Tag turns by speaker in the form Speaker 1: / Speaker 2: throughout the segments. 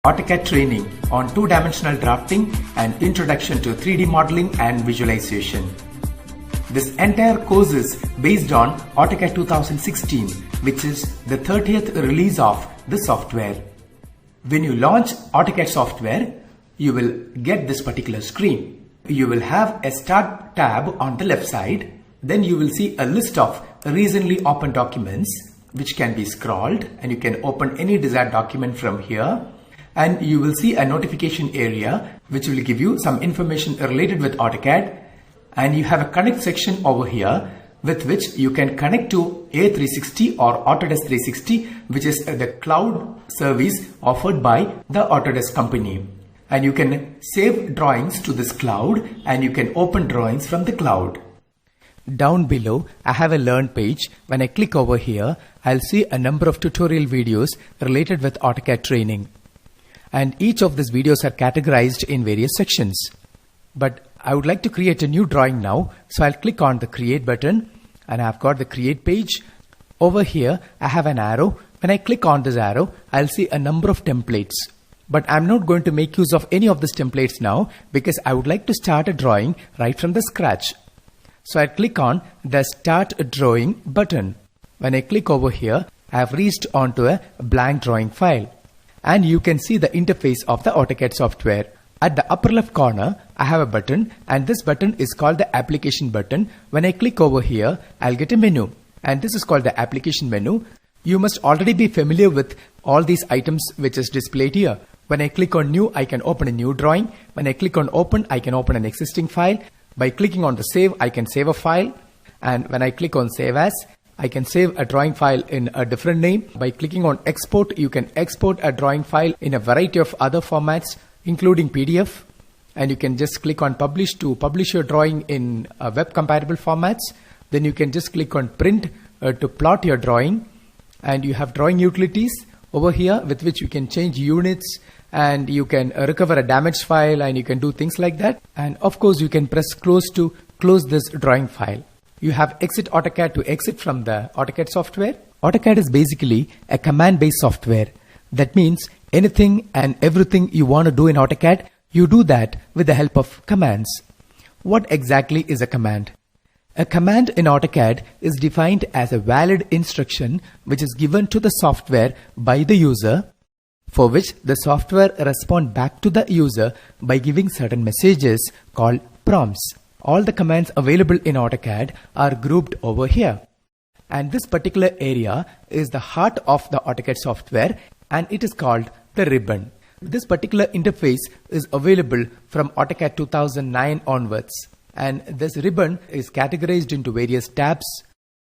Speaker 1: AutoCAD training on two-dimensional drafting and introduction to 3D modeling and visualization. This entire course is based on AutoCAD 2016, which is the 30th release of the software. When you launch AutoCAD software, you will get this particular screen. You will have a Start tab on the left side. Then you will see a list of recently opened documents which can be scrolled, and you can open any desired document from here. And you will see a notification area which will give you some information related with AutoCAD. And you have a connect section over here with which you can connect to A360 or Autodesk 360, which is the cloud service offered by the Autodesk company. And you can save drawings to this cloud, and you can open drawings from the cloud. Down below, I have a Learn page. When I click over here, I'll see a number of tutorial videos related with AutoCAD training. And each of these videos are categorized in various sections. But I would like to create a new drawing now, so I'll click on the Create button, and I've got the Create page. Over here, I have an arrow. When I click on this arrow, I'll see a number of templates. But I'm not going to make use of any of these templates now because I would like to start a drawing right from the scratch. So I click on the Start Drawing button. When I click over here, I have reached onto a blank drawing file. And you can see the interface of the AutoCAD software. At the upper left corner, I have a button, and this button is called the Application button. When I click over here, I'll get a menu, and this is called the Application menu. You must already be familiar with all these items which is displayed here. When I click on New, I can open a new drawing. When I click on Open, I can open an existing file. By clicking on the Save, I can save a file. And when I click on Save As, I can save a drawing file in a different name. By clicking on Export, you can export a drawing file in a variety of other formats, including PDF. And you can just click on Publish to publish your drawing in web compatible formats. Then you can just click on Print to plot your drawing. And you have drawing utilities over here with which you can change units, and you can recover a damaged file, and you can do things like that. And of course, you can press close to close this drawing file. You have Exit AutoCAD to exit from the AutoCAD software. AutoCAD is basically a command-based software. That means anything and everything you want to do in AutoCAD, you do that with the help of commands. What exactly is a command? A command in AutoCAD is defined as a valid instruction which is given to the software by the user, for which the software responds back to the user by giving certain messages called prompts. All the commands available in AutoCAD are grouped over here. And this particular area is the heart of the AutoCAD software, and it is called the ribbon. This particular interface is available from AutoCAD 2009 onwards. And this ribbon is categorized into various tabs.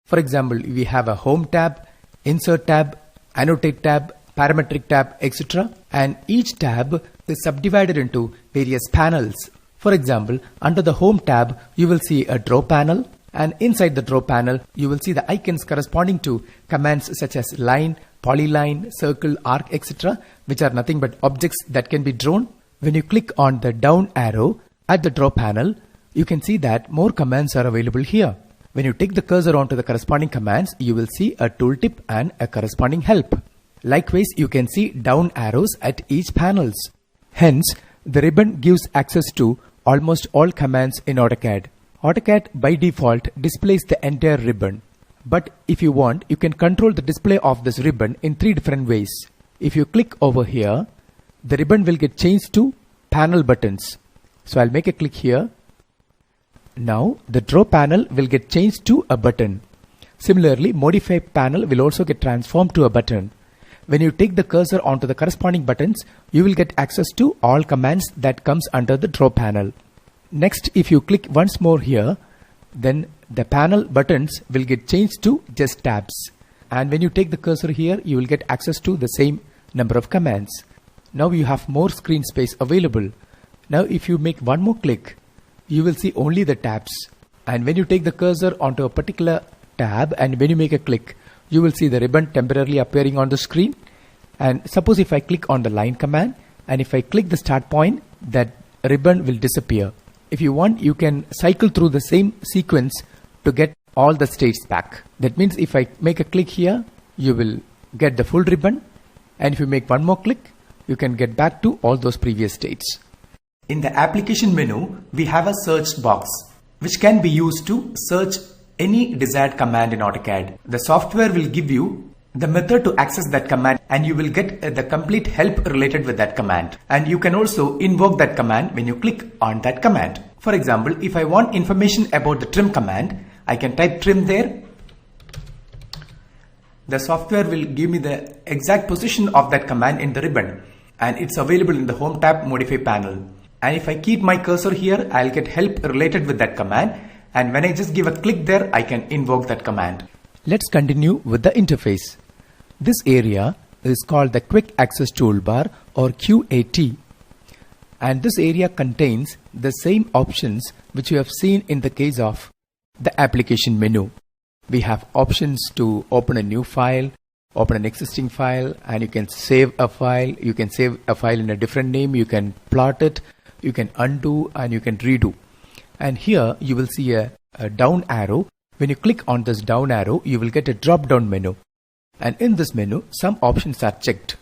Speaker 1: For example, we have a Home tab, Insert tab, Annotate tab, Parametric tab, etc. And each tab is subdivided into various panels. For example, under the Home tab, you will see a Draw panel. And inside the Draw panel, you will see the icons corresponding to commands such as line, polyline, circle, arc, etc., which are nothing but objects that can be drawn. When you click on the down arrow at the Draw panel, you can see that more commands are available here. When you take the cursor onto the corresponding commands, you will see a tooltip and a corresponding help. Likewise, you can see down arrows at each panels. Hence, the ribbon gives access to almost all commands in AutoCAD. AutoCAD by default displays the entire ribbon. But if you want, you can control the display of this ribbon in 3 different ways. If you click over here, the ribbon will get changed to panel buttons. So I'll make a click here. Now the Draw panel will get changed to a button. Similarly, Modify panel will also get transformed to a button. When you take the cursor onto the corresponding buttons, you will get access to all commands that comes under the Draw panel. Next, if you click once more here, then the panel buttons will get changed to just tabs. And when you take the cursor here, you will get access to the same number of commands. Now you have more screen space available. Now if you make one more click, you will see only the tabs. And when you take the cursor onto a particular tab and when you make a click, you will see the ribbon temporarily appearing on the screen. And suppose if I click on the line command, and if I click the start point, that ribbon will disappear. If you want, you can cycle through the same sequence to get all the states back. That means if I make a click here, you will get the full ribbon. And if you make one more click, you can get back to all those previous states. In the application menu, we have a search box which can be used to search any desired command in AutoCAD. The software will give you the method to access that command, and you will get the complete help related with that command. And you can also invoke that command when you click on that command. For example, if I want information about the trim command, I can type trim there. The software will give me the exact position of that command in the ribbon, and it's available in the Home tab Modify panel. And if I keep my cursor here, I'll get help related with that command, and when I just give a click there, I can invoke that command. Let's continue with the interface. This area is called the Quick Access Toolbar, or QAT, and this area contains the same options which you have seen in the case of the application menu. We have options to open a new file, open an existing file, and you can save a file. You can save a file in a different name, you can plot it, you can undo, and you can redo. And here you will see a down arrow. When you click on this down arrow, you will get a drop down menu. And in this menu, some options are checked,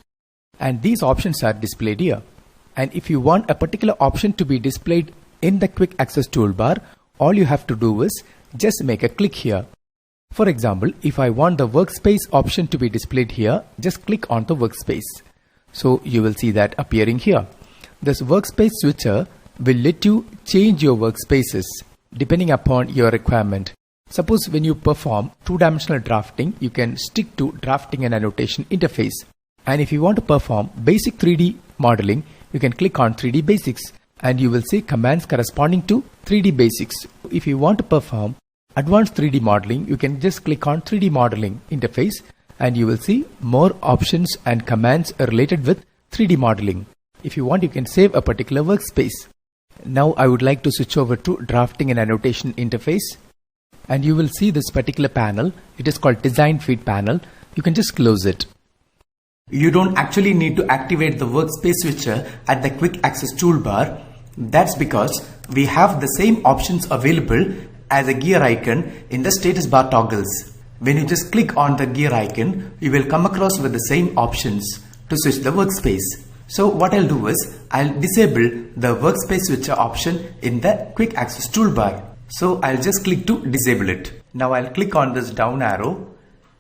Speaker 1: and these options are displayed here. And if you want a particular option to be displayed in the Quick Access Toolbar, all you have to do is just make a click here. For example, if I want the workspace option to be displayed here, just click on the workspace. So you will see that appearing here. This workspace switcher will let you change your workspaces depending upon your requirement. Suppose when you perform two-dimensional drafting, you can stick to drafting and annotation interface. And if you want to perform basic 3D modeling, you can click on 3D Basics, and you will see commands corresponding to 3D Basics. If you want to perform advanced 3D modeling, you can just click on 3D modeling interface, and you will see more options and commands related with 3D modeling. If you want, you can save a particular workspace. Now I would like to switch over to drafting and annotation interface, and you will see this particular panel. It is called Design Feed panel. You can just close it. You don't actually need to activate the workspace switcher at the Quick Access Toolbar. That's because we have the same options available as a gear icon in the status bar toggles. When you just click on the gear icon, you will come across with the same options to switch the workspace. So what I'll do is I'll disable the workspace switcher option in the Quick Access Toolbar. So I'll just click to disable it. Now I'll click on this down arrow,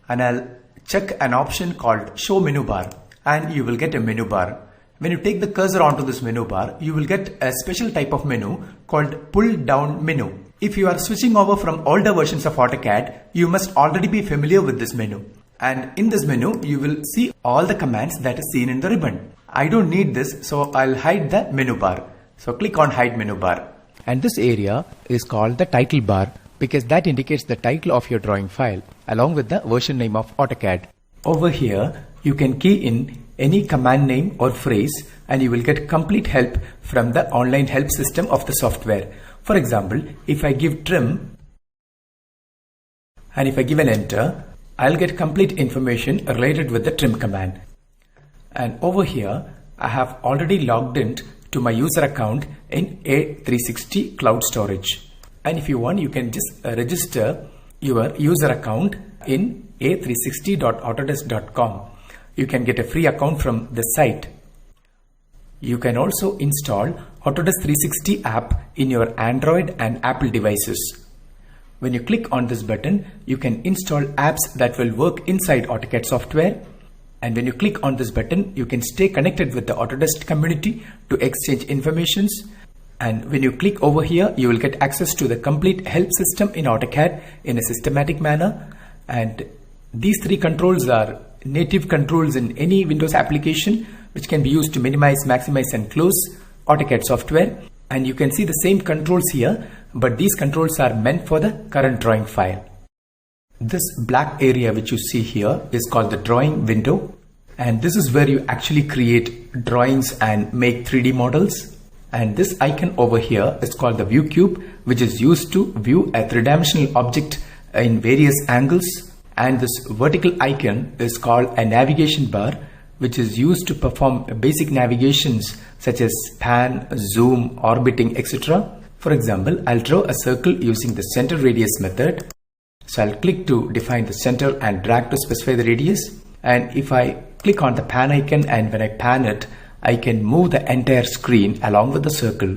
Speaker 1: and I'll check an option called Show Menu Bar, and you will get a menu bar. When you take the cursor onto this menu bar, you will get a special type of menu called Pull Down Menu. If you are switching over from older versions of AutoCAD, you must already be familiar with this menu. And in this menu, you will see all the commands that is seen in the ribbon. I don't need this, so I'll hide the menu bar. So click on Hide Menu Bar. And this area is called the title bar, because that indicates the title of your drawing file along with the version name of AutoCAD. Over here, you can key in any command name or phrase, and you will get complete help from the online help system of the software. For example, if I give trim and if I give an enter, I'll get complete information related with the trim command. And over here, I have already logged in to my user account in A360 Cloud Storage. And if you want, you can just register your user account in a360.autodesk.com. You can get a free account from the site. You can also install Autodesk 360 app in your Android and Apple devices. When you click on this button, you can install apps that will work inside AutoCAD software. And when you click on this button, you can stay connected with the Autodesk community to exchange informations. And when you click over here, you will get access to the complete help system in AutoCAD in a systematic manner. And these three controls are native controls in any Windows application, which can be used to minimize, maximize, and close AutoCAD software. And you can see the same controls here, but these controls are meant for the current drawing file. This black area which you see here is called the drawing window, and this is where you actually create drawings and make 3D models. And this icon over here is called the view cube, which is used to view a three-dimensional object in various angles. And this vertical icon is called a navigation bar, which is used to perform basic navigations such as pan, zoom, orbiting, etc. For example, I'll draw a circle using the center radius method. So I'll click to define the center and drag to specify the radius. And if I click on the pan icon and when I pan it, I can move the entire screen along with the circle.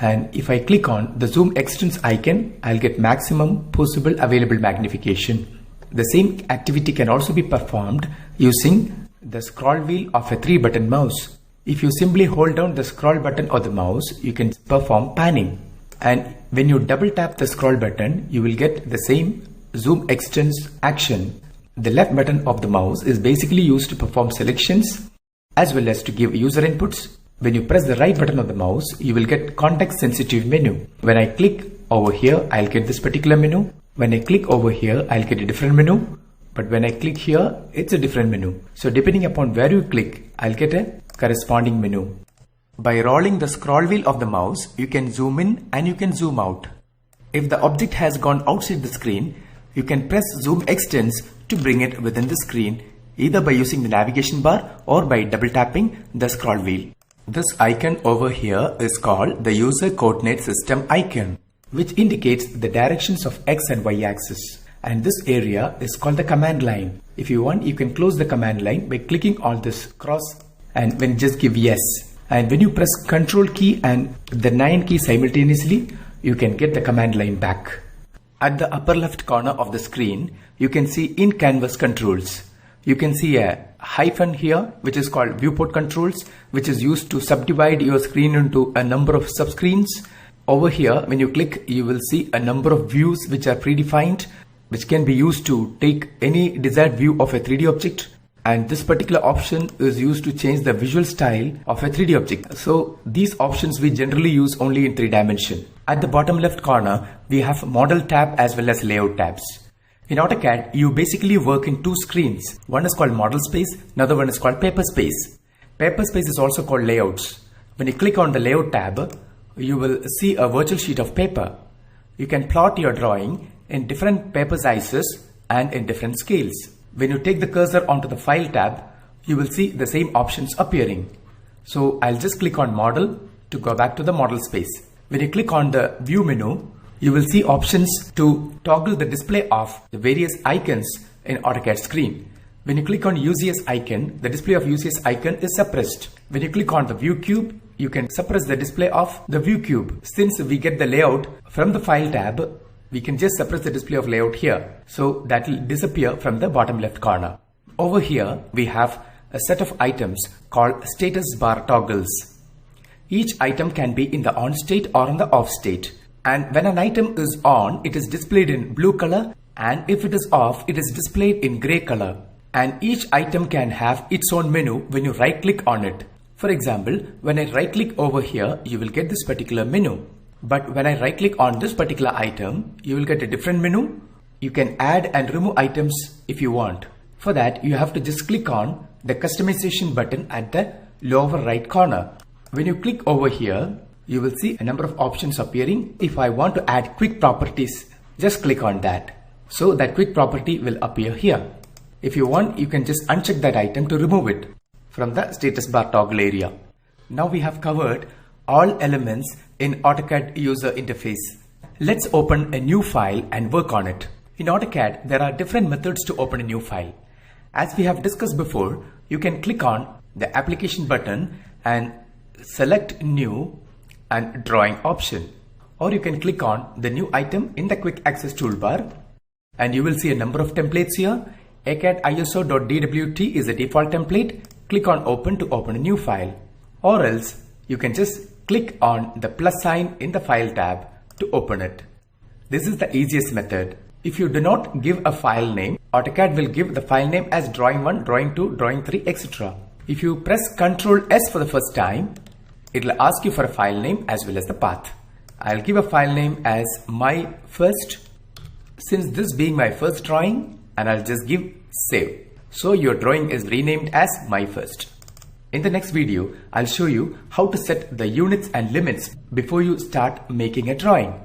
Speaker 1: And if I click on the zoom extends icon, I'll get maximum possible available magnification. The same activity can also be performed using the scroll wheel of a 3-button mouse. If you simply hold down the scroll button of the mouse, you can perform panning. And when you double tap the scroll button, you will get the same zoom extends action. The left button of the mouse is basically used to perform selections as well as to give user inputs. When you press the right button of the mouse, you will get context sensitive menu. When I click over here, I'll get this particular menu. When I click over here, I'll get a different menu. But when I click here, it's a different menu. So depending upon where you click, I'll get a corresponding menu. By rolling the scroll wheel of the mouse, you can zoom in and you can zoom out. If the object has gone outside the screen, you can press zoom extends to bring it within the screen, either by using the navigation bar or by double tapping the scroll wheel. This icon over here is called the user coordinate system icon, which indicates the directions of X and Y axis. And this area is called the command line. If you want, you can close the command line by clicking on this cross and then just give yes. And when you press Ctrl key and the 9 key simultaneously, you can get the command line back. At the upper left corner of the screen, you can see in canvas controls. You can see a hyphen here, which is called viewport controls, which is used to subdivide your screen into a number of subscreens. Over here, when you click, you will see a number of views which are predefined, which can be used to take any desired view of a 3D object. And this particular option is used to change the visual style of a 3D object. So these options we generally use only in 3 dimension. At the bottom left corner, we have model tab as well as layout tabs. In AutoCAD, you basically work in 2 screens. One is called model space, another one is called paper space. Paper space is also called layouts. When you click on the layout tab, you will see a virtual sheet of paper. You can plot your drawing in different paper sizes and in different scales. When you take the cursor onto the file tab, you will see the same options appearing. So I'll just click on model to go back to the model space. When you click on the view menu, you will see options to toggle the display of the various icons in AutoCAD screen. When you click on UCS icon, the display of UCS icon is suppressed. When you click on the view cube, you can suppress the display of the view cube. Since we get the layout from the file tab, we can just suppress the display of layout here. So that will disappear from the bottom left corner. Over here, we have a set of items called status bar toggles. Each item can be in the on state or in the off state. And when an item is on, it is displayed in blue color, and if it is off, it is displayed in gray color. And each item can have its own menu when you right click on it. For example, when I right click over here, you will get this particular menu. But when I right click on this particular item, you will get a different menu. You can add and remove items if you want. For that, you have to just click on the customization button at the lower right corner. When you click over here, you will see a number of options appearing. If I want to add quick properties, just click on that. So that quick property will appear here. If you want, you can just uncheck that item to remove it from the status bar toggle area. Now we have covered all elements in AutoCAD user interface. Let's open a new file and work on it. In AutoCAD, there are different methods to open a new file. As we have discussed before, you can click on the application button and select new and drawing option. Or you can click on the new item in the quick access toolbar and you will see a number of templates here. ACAD ISO.dwt is the default template. Click on open to open a new file. Or else you can just click on the plus sign in the file tab to open it. This is the easiest method. If you do not give a file name, AutoCAD will give the file name as drawing 1, drawing 2, drawing 3, etc. If you press Ctrl S for the first time, it will ask you for a file name as well as the path. I'll give a file name as my first, since this being my first drawing, and I'll just give save. So your drawing is renamed as my first. In the next video, I'll show you how to set the units and limits before you start making a drawing.